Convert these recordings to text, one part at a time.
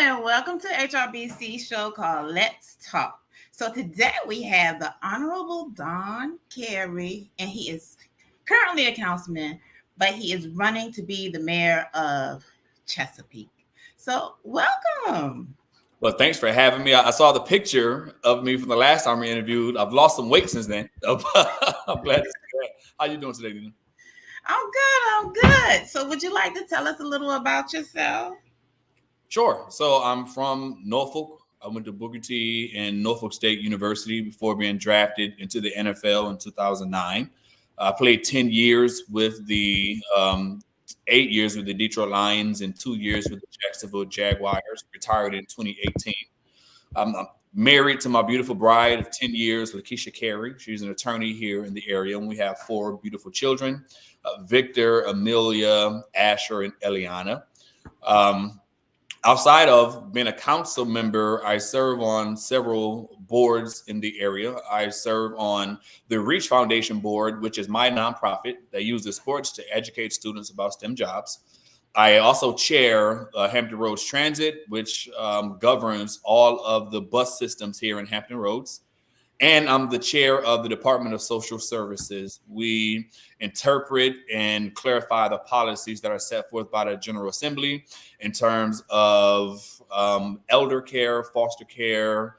and welcome to HRBC show called Let's Talk. So today we have the Honorable Don Carey, and he is currently a councilman, but he is running to be the mayor of Chesapeake. So welcome. Well, thanks for having me. I saw the picture of me from the last time we interviewed. I've lost some weight since then. I'm glad to see that. How you doing today, Nina? I'm good. So would you like to tell us a little about yourself? Sure. So I'm from Norfolk. I went to Booker T and Norfolk State University before being drafted into the NFL in 2009. I played 10 years with the 8 years with the Detroit Lions and 2 years with the Jacksonville Jaguars. Retired in 2018. I'm married to my beautiful bride of 10 years, Lakeisha Carey. She's an attorney here in the area, and we have 4 beautiful children, Victor, Amelia, Asher, and Eliana. Outside of being a council member, I serve on several boards in the area. I serve on the Reach Foundation board, which is my nonprofit that uses sports to educate students about STEM jobs. I also chair Hampton Roads Transit, which governs all of the bus systems here in Hampton Roads. And I'm the chair of the Department of Social Services. We interpret and clarify the policies that are set forth by the General Assembly in terms of elder care, foster care,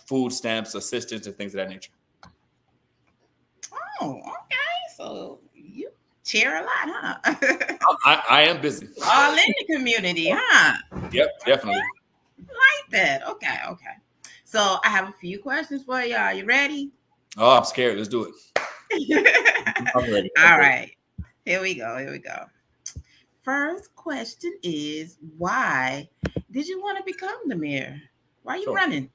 food stamps, assistance, and things of that nature. Oh, okay. So you chair a lot, huh? I am busy. All in the community, huh? Yep, definitely. Like that. Okay. So I have a few questions for y'all. You ready? Oh, I'm scared. Let's do it. I'm ready. All right. Here we go. First question is, why did you want to become the mayor? Why are you running?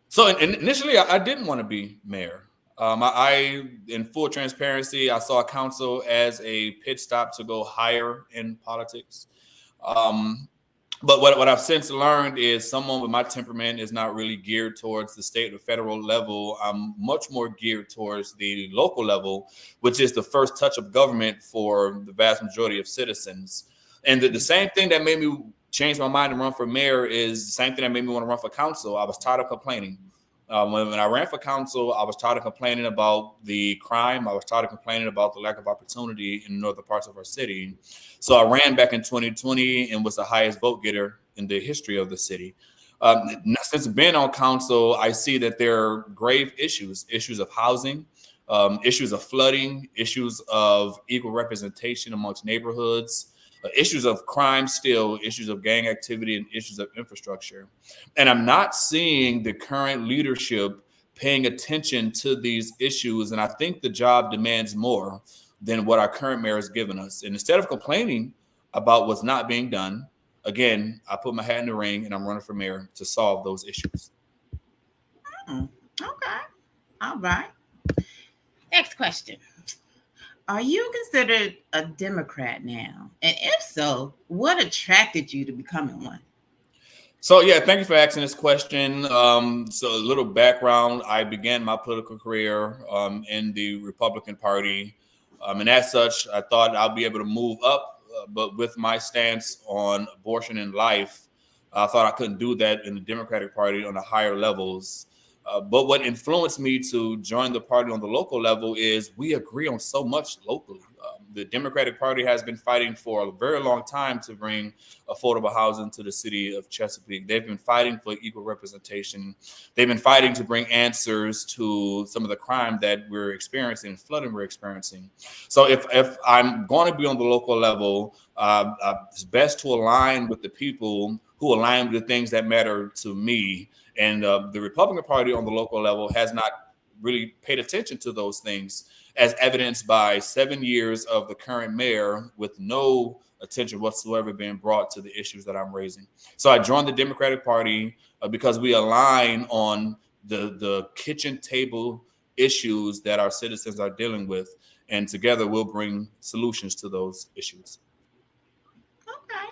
So initially, I didn't want to be mayor. I, in full transparency, I saw council as a pit stop to go higher in politics. But what I've since learned is someone with my temperament is not really geared towards the state or federal level. I'm much more geared towards the local level, which is the first touch of government for the vast majority of citizens. And the same thing that made me change my mind and run for mayor is the same thing that made me want to run for council. I was tired of complaining. When I ran for council, I was tired of complaining about the crime. I was tired of complaining about the lack of opportunity in northern parts of our city. So I ran back in 2020 and was the highest vote getter in the history of the city. Since being on council, I see that there are grave issues of housing, issues of flooding, issues of equal representation amongst neighborhoods, issues of crime still, issues of gang activity, and issues of infrastructure. And I'm not seeing the current leadership paying attention to these issues. And I think the job demands more than what our current mayor has given us. And instead of complaining about what's not being done, again, I put my hat in the ring and I'm running for mayor to solve those issues. Okay. All right. Next question. Are you considered a Democrat now? And if so, what attracted you to becoming one? So, yeah, thank you for asking this question. So a little background, I began my political career in the Republican Party. And as such, I thought I'll be able to move up. But with my stance on abortion and life, I thought I couldn't do that in the Democratic Party on the higher levels. But what influenced me to join the party on the local level is we agree on so much locally. The Democratic Party has been fighting for a very long time to bring affordable housing to the city of Chesapeake. They've been fighting for equal representation. They've been fighting to bring answers to some of the crime that we're experiencing, flooding we're experiencing. So if I'm going to be on the local level, it's best to align with the people who align with the things that matter to me. And the Republican Party on the local level has not really paid attention to those things, as evidenced by 7 years of the current mayor with no attention whatsoever being brought to the issues that I'm raising. So I joined the Democratic Party because we align on the kitchen table issues that our citizens are dealing with. And together we'll bring solutions to those issues. Okay.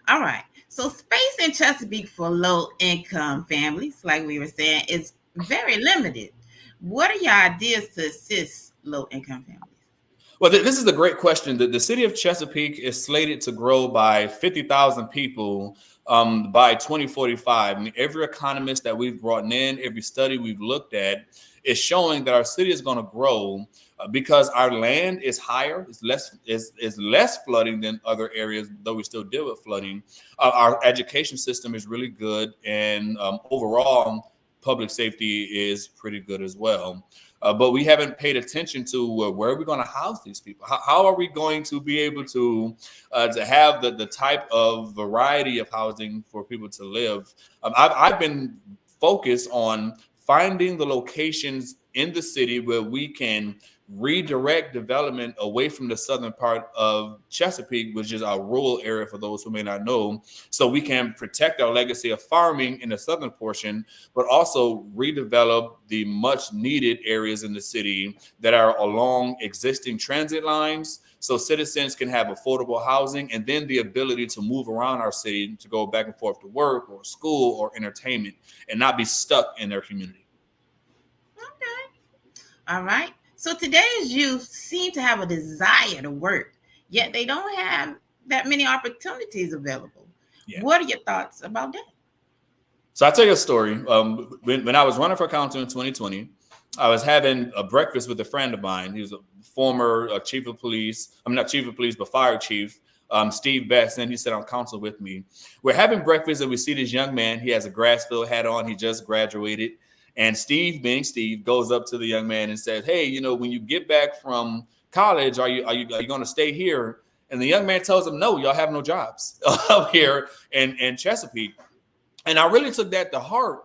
All right. So space in Chesapeake for low-income families, like we were saying, is very limited. What are your ideas to assist low-income families? Well, this is a great question. The city of Chesapeake is slated to grow by 50,000 people by 2045. I mean, every economist that we've brought in, every study we've looked at is showing that our city is going to grow because our land is higher, is less flooding than other areas, though we still deal with flooding. Our education system is really good, and overall, public safety is pretty good as well. But we haven't paid attention to where are we going to house these people? How are we going to be able to have the type of variety of housing for people to live? I've been focused on finding the locations in the city where we can redirect development away from the southern part of Chesapeake, which is our rural area for those who may not know, so we can protect our legacy of farming in the southern portion, but also redevelop the much needed areas in the city that are along existing transit lines so citizens can have affordable housing and then the ability to move around our city to go back and forth to work or school or entertainment and not be stuck in their community. Okay. All right. So today's youth seem to have a desire to work, yet they don't have that many opportunities available. Yeah. What are your thoughts about that? So I'll tell you a story. When I was running for council in 2020, I was having a breakfast with a friend of mine. He was a former chief of police. I'm not chief of police, but fire chief, Steve Betts. And he sat on council with me. We're having breakfast and we see this young man. He has a Grassfield hat on. He just graduated. And Steve, being Steve, goes up to the young man and says, "Hey, you know, when you get back from college, are you going to stay here?" And the young man tells him, "No, y'all have no jobs up here in Chesapeake." And I really took that to heart.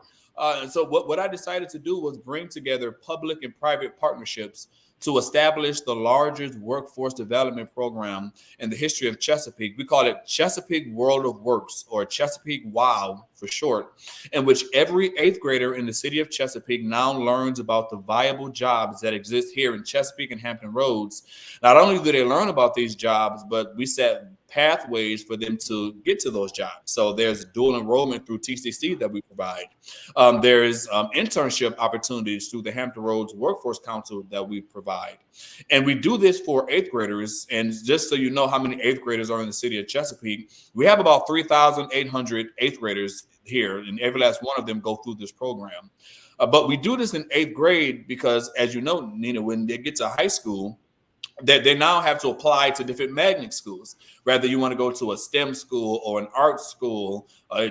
So what I decided to do was bring together public and private partnerships to establish the largest workforce development program in the history of Chesapeake. We call it Chesapeake World of Works, or Chesapeake WOW for short, in which every 8th grader in the city of Chesapeake now learns about the viable jobs that exist here in Chesapeake and Hampton Roads. Not only do they learn about these jobs, but we set pathways for them to get to those jobs. So there's dual enrollment through TCC that we provide. There's internship opportunities through the Hampton Roads Workforce Council that we provide. And we do this for 8th graders. And just so you know how many 8th graders are in the city of Chesapeake, we have about 3,800 8th graders here, and every last one of them go through this program. But we do this in 8th grade because, as you know, Nina, when they get to high school, that they now have to apply to different magnet schools. Whether you want to go to a STEM school or an art school,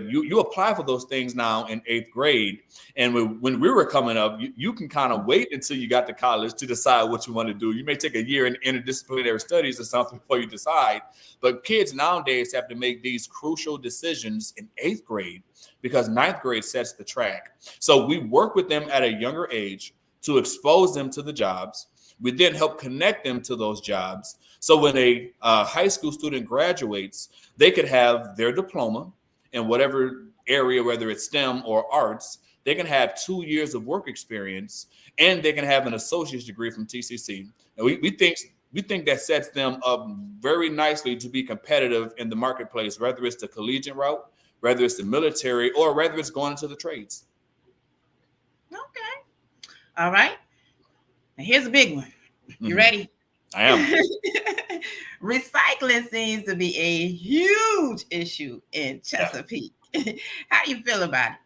you apply for those things now in 8th grade. And when we were coming up, you can kind of wait until you got to college to decide what you want to do. You may take a year in interdisciplinary studies or something before you decide. But kids nowadays have to make these crucial decisions in 8th grade because 9th grade sets the track. So we work with them at a younger age to expose them to the jobs. We then help connect them to those jobs. So when a high school student graduates, they could have their diploma in whatever area, whether it's STEM or arts. They can have 2 years of work experience, and they can have an associate's degree from TCC. And we think that sets them up very nicely to be competitive in the marketplace, whether it's the collegiate route, whether it's the military, or whether it's going into the trades. Okay. All right. Now here's a big one. You ready? I am. Recycling seems to be a huge issue in Chesapeake. How do you feel about it?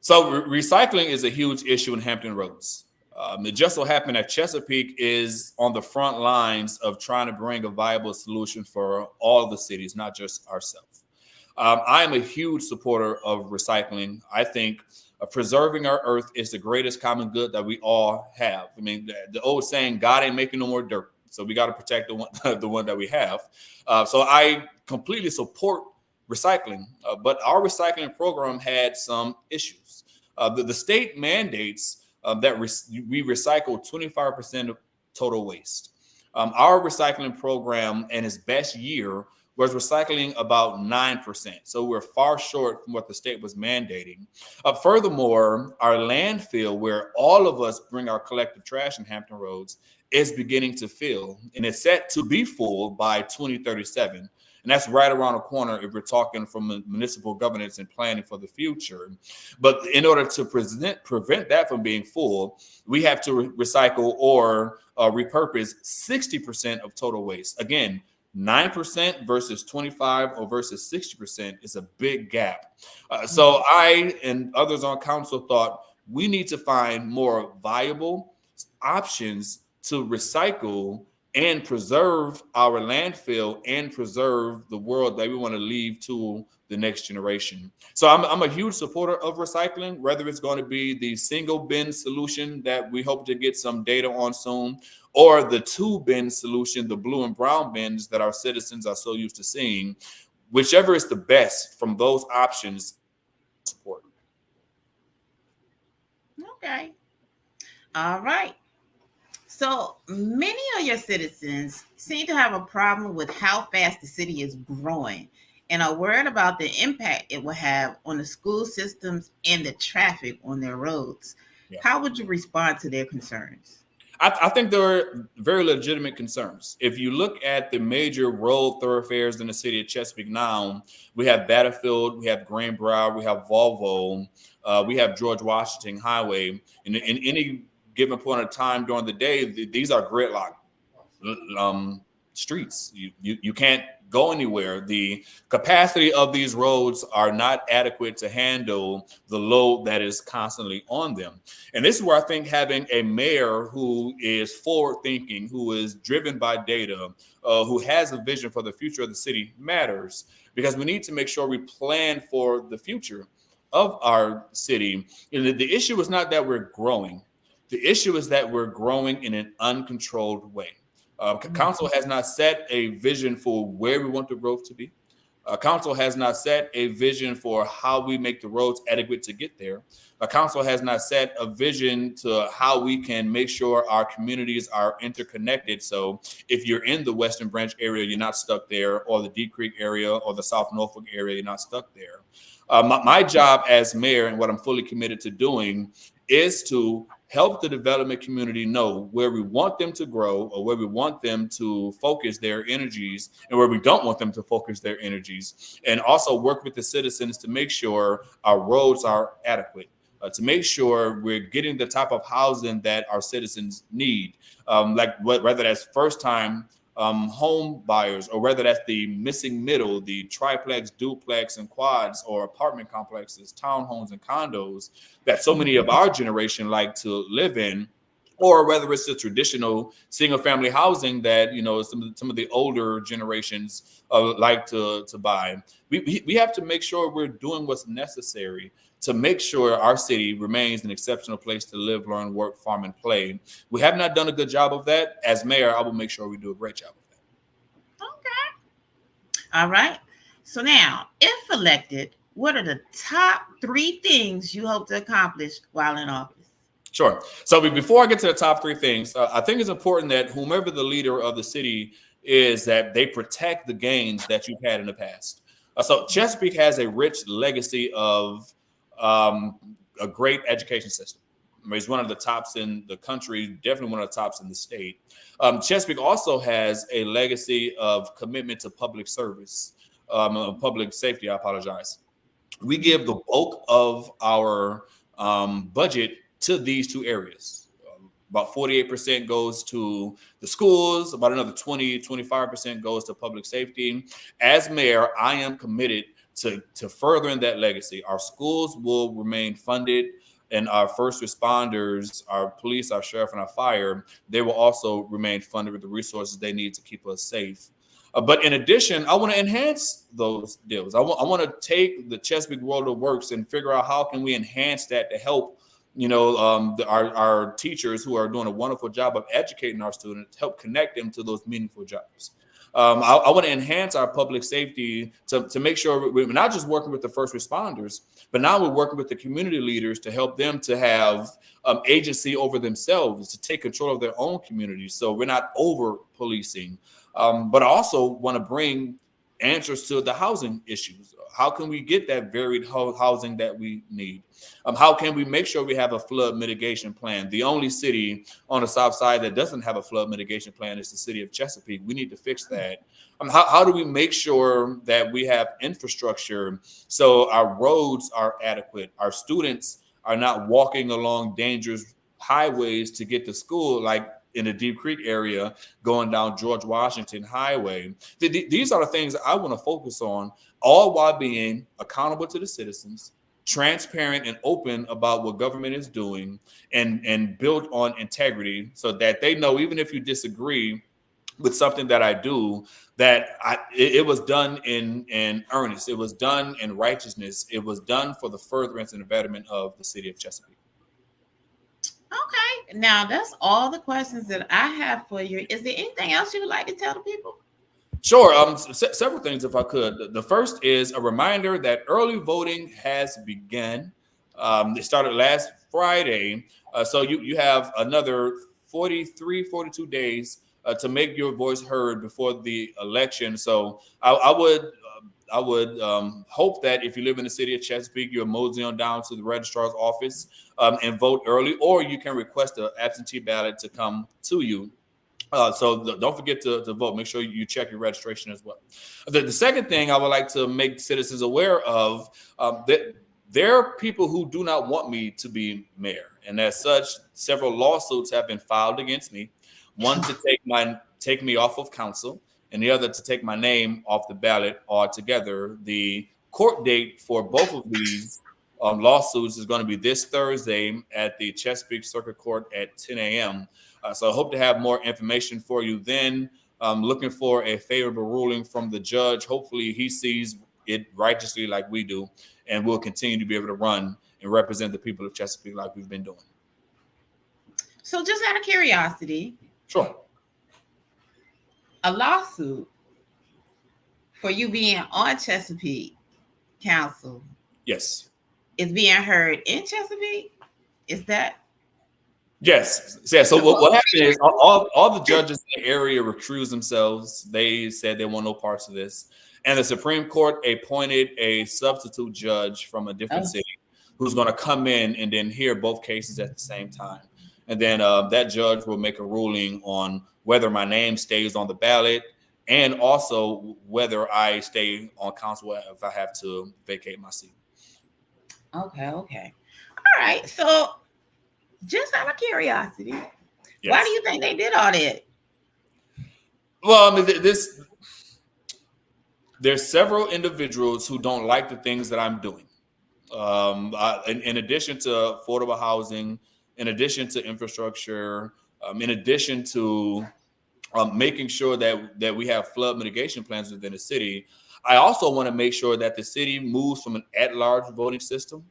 So recycling is a huge issue in Hampton Roads. It just so happened that Chesapeake is on the front lines of trying to bring a viable solution for all the cities, not just ourselves. I am a huge supporter of recycling. I think preserving our earth is the greatest common good that we all have. I mean, the old saying, God ain't making no more dirt. So we got to protect the one that we have. So I completely support recycling, but our recycling program had some issues. The state mandates that we recycle 25% of total waste. Our recycling program in its best year was recycling about 9%. So we're far short from what the state was mandating. Furthermore, our landfill, where all of us bring our collective trash in Hampton Roads, is beginning to fill, and it's set to be full by 2037. And that's right around the corner if we're talking from municipal governance and planning for the future. But in order to prevent that from being full, we have to recycle or repurpose 60% of total waste. Again, 9% versus 25 or versus 60% is a big gap. So I and others on council thought we need to find more viable options to recycle and preserve our landfill and preserve the world that we want to leave to the next generation. So I'm a huge supporter of recycling, whether it's going to be the single bin solution that we hope to get some data on soon, or the 2-bin solution, the blue and brown bins that our citizens are so used to seeing. Whichever is the best from those options, support. Okay. All right. So many of your citizens seem to have a problem with how fast the city is growing and are worried about the impact it will have on the school systems and the traffic on their roads. Yeah. How would you respond to their concerns? I think there are very legitimate concerns. If you look at the major road thoroughfares in the city of Chesapeake now, we have Battlefield, we have Greenbrier, we have Volvo, we have George Washington Highway. In any given point of time during the day, these are gridlock streets. You can't go anywhere. The capacity of these roads are not adequate to handle the load that is constantly on them. And this is where I think having a mayor who is forward thinking, who is driven by data, who has a vision for the future of the city matters, because we need to make sure we plan for the future of our city. The issue is not that we're growing. The issue is that we're growing in an uncontrolled way. Council has not set a vision for where we want the growth to be. Council has not set a vision for how we make the roads adequate to get there. Council has not set a vision to how we can make sure our communities are interconnected. So if you're in the Western Branch area, you're not stuck there, or the Deep Creek area or the South Norfolk area, you're not stuck there. My job as mayor, and what I'm fully committed to doing, is to help the development community know where we want them to grow or where we want them to focus their energies and where we don't want them to focus their energies, and also work with the citizens to make sure our roads are adequate, to make sure we're getting the type of housing that our citizens need, whether that's first-time home buyers, or whether that's the missing middle, the triplex, duplex, and quads, or apartment complexes, townhomes, and condos that so many of our generation like to live in, or whether it's the traditional single-family housing that some of the older generations like to buy. We have to make sure we're doing what's necessary to make sure our city remains an exceptional place to live, learn, work, farm, and play. We have not done a good job of that. As mayor, I will make sure we do a great job of that. Okay. All right. So now, if elected, what are the top 3 things you hope to accomplish while in office? Sure. So before I get to the top 3 things, I think it's important that whomever the leader of the city is, that they protect the gains that you've had in the past. So Chesapeake has a rich legacy of a great education system. It's one of the tops in the country, definitely one of the tops in the state. Chesapeake also has a legacy of commitment to public service, public safety. I apologize. We give the bulk of our budget to these 2 areas. About 48% goes to the schools, about another 25% goes to public safety. As mayor, I am committed to furthering that legacy. Our schools will remain funded, and our first responders, our police, our sheriff, and our fire, they will also remain funded with the resources they need to keep us safe. But in addition, I want to enhance those deals. I want to take the Chesapeake World of Works and figure out how can we enhance that to help our teachers, who are doing a wonderful job of educating our students, help connect them to those meaningful jobs. I want to enhance our public safety to make sure we're not just working with the first responders, but now we're working with the community leaders to help them to have agency over themselves, to take control of their own communities. So we're not over policing. But I also want to bring answers to the housing issues. How can we get that varied housing that we need? How can we make sure we have a flood mitigation plan? The only city on the south side that doesn't have a flood mitigation plan is the city of Chesapeake. We need to fix that. How do we make sure that we have infrastructure so our roads are adequate? Our students are not walking along dangerous highways to get to school, like in the Deep Creek area, going down George Washington Highway. These are the things I want to focus on, all while being accountable to the citizens, transparent and open about what government is doing, and built on integrity so that they know, even if you disagree with something that I do, that it was done in earnest. It was done in righteousness. It was done for the furtherance and the betterment of the city of Chesapeake. Okay, now that's all the questions that I have for you. Is there anything else you would like to tell the people? Sure. Several things, if I could. The first is a reminder that early voting has begun. It started last Friday. So you have another 42 days to make your voice heard before the election. So I would hope that if you live in the city of Chesapeake, you're mosey on down to the registrar's office and vote early, or you can request an absentee ballot to come to you. So don't forget to vote. Make sure you check your registration as well. The second thing I would like to make citizens aware of, that there are people who do not want me to be mayor. And as such, several lawsuits have been filed against me. One to take me off of council, and the other to take my name off the ballot altogether. The court date for both of these lawsuits is going to be this Thursday at the Chesapeake Circuit Court at 10 a.m. So I hope to have more information for you then. Looking for a favorable ruling from the judge. Hopefully he sees it righteously like we do, and we'll continue to be able to run and represent the people of Chesapeake like we've been doing. So just out of curiosity. Sure. A lawsuit for you being on Chesapeake Council. Yes. Is being heard in Chesapeake? Is that? Yes. Yeah. So what happened is all the judges in the area recused themselves. They said they want no parts of this. And the Supreme Court appointed a substitute judge from a different city who's going to come in and then hear both cases at the same time. And then that judge will make a ruling on whether my name stays on the ballot and also whether I stay on council if I have to vacate my seat. Okay. All right. So just out of curiosity, yes. Why do you think they did all that? Well, I mean, there's several individuals who don't like the things that I'm doing. In addition to affordable housing, in addition to infrastructure, in addition to making sure that we have flood mitigation plans within the city, I also want to make sure that the city moves from an at-large voting system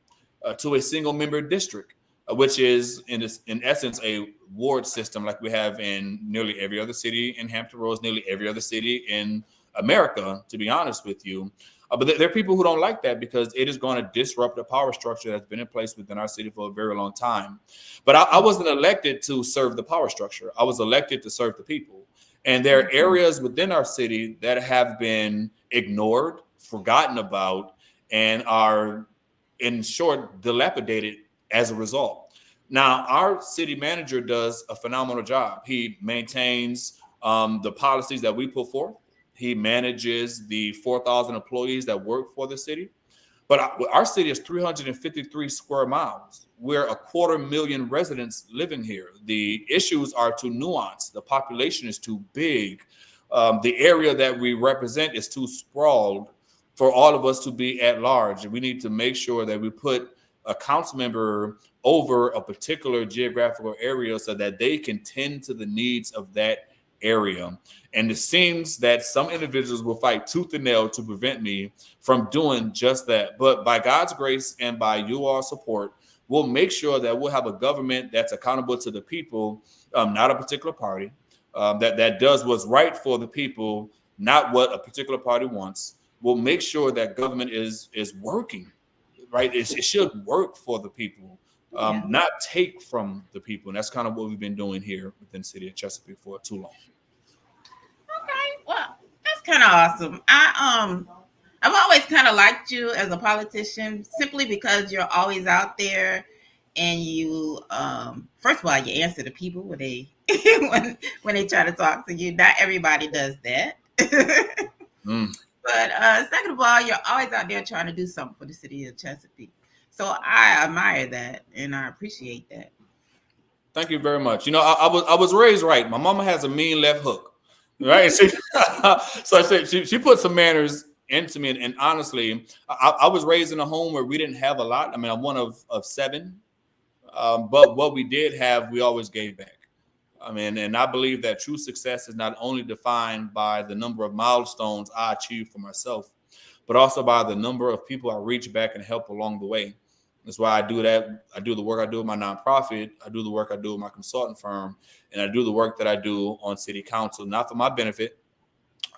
to a single-member district, which is in essence a ward system like we have in nearly every other city in Hampton Roads, nearly every other city in America, to be honest with you. But there are people who don't like that because it is going to disrupt the power structure that's been in place within our city for a very long time. But I wasn't elected to serve the power structure. I was elected to serve the people. And there are areas within our city that have been ignored, forgotten about, and are, in short, dilapidated as a result. Now, our city manager does a phenomenal job. He maintains the policies that we put forth. He manages the 4,000 employees that work for the city. But our city is 353 square miles. We're 250,000 residents living here. The issues are too nuanced. The population is too big. The area that we represent is too sprawled for all of us to be at large. We need to make sure that we put a council member over a particular geographical area so that they can tend to the needs of that area. And it seems that some individuals will fight tooth and nail to prevent me from doing just that. But by God's grace and by you all support, we'll make sure that we'll have a government that's accountable to the people, not a particular party, that does what's right for the people, not what a particular party wants. We'll make sure that government is working, right? It should work for the people, not take from the people. And that's kind of what we've been doing here within the city of Chesapeake for too long. Okay, well, that that's kind of awesome. I've always kind of liked you as a politician simply because you're always out there and you first of all you answer the people when they when they try to talk to you. Not everybody does that. But second of all, you're always out there trying to do something for the city of Chesapeake. So I admire that and I appreciate that. Thank you very much. You know, I was raised right. My mama has a mean left hook, right? So she put some manners into me, and honestly, I was raised in a home where we didn't have a lot. I mean, I'm one of 7, but what we did have, we always gave back. I mean, and I believe that true success is not only defined by the number of milestones I achieve for myself, but also by the number of people I reach back and help along the way. That's why I do that. I do the work I do with my nonprofit. I do the work I do with my consultant firm, and I do the work that I do on city council, not for my benefit.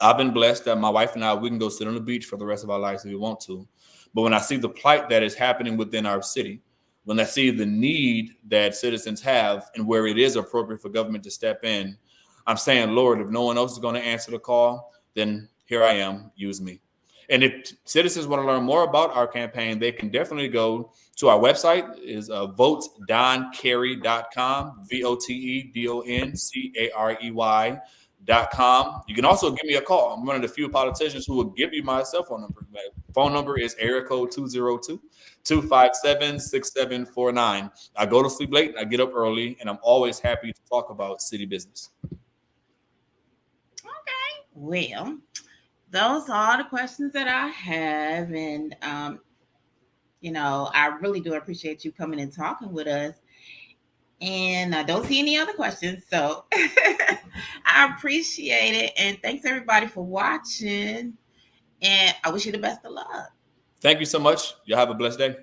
I've been blessed that my wife and I, we can go sit on the beach for the rest of our lives if we want to. But when I see the plight that is happening within our city, when I see the need that citizens have and where it is appropriate for government to step in, I'm saying, Lord, if no one else is going to answer the call, then here I am, use me. And if citizens want to learn more about our campaign, they can definitely go to our website, is votedoncarey.com, VOTEDONCAREY.com. You can also give me a call. I'm one of the few politicians who will give you my cell phone number. My phone number is area code 202-257-6749. I go to sleep late, I get up early, and I'm always happy to talk about city business. Okay. Well, those are all the questions that I have. And, you know, I really do appreciate you coming and talking with us. And I don't see any other questions. So I appreciate it. And thanks everybody for watching. And I wish you the best of luck. Thank you so much. Y'all have a blessed day.